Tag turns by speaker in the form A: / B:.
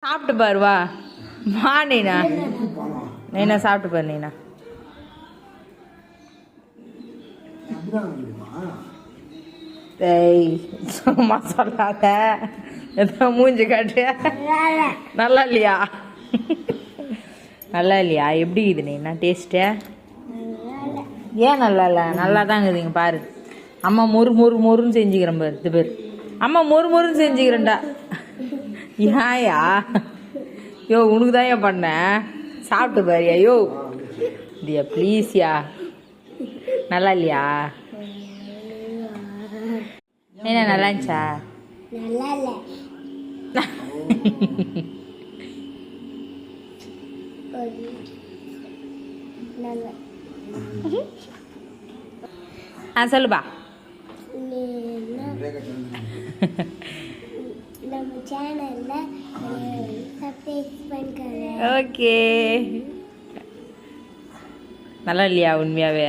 A: சாப்பிட்டு பாரு வா வா நீனா நீனா சாப்பிட்டு பாரு நீனா ஏய் சும்மா சொல்லாத எதோ மூஞ்சி காட்டு நல்லா இல்லையா நல்லா இல்லையா எப்படி இது நீனா டேஸ்ட்டு ஏன் நல்லா இல்லை நல்லா தான் இருக்குதுங்க பாரு அம்மா மொறு மொறு மொறுன்னு செஞ்சுக்கிறேன் பாரு இது பேர் அம்மா மொறு மொறுன்னு செஞ்சுக்கிறேன்டா ஏயா யோ உனக்கு தான் ஏன் பண்ணேன் சாப்பிட்டு பாரியா யோ தியா ப்ளீஸ்யா நல்லா இல்லையா என்ன நல்லா இருந்துச்சா சொல்லுப்பா ஓகே நல்லா இல்லையா உண்மையாவே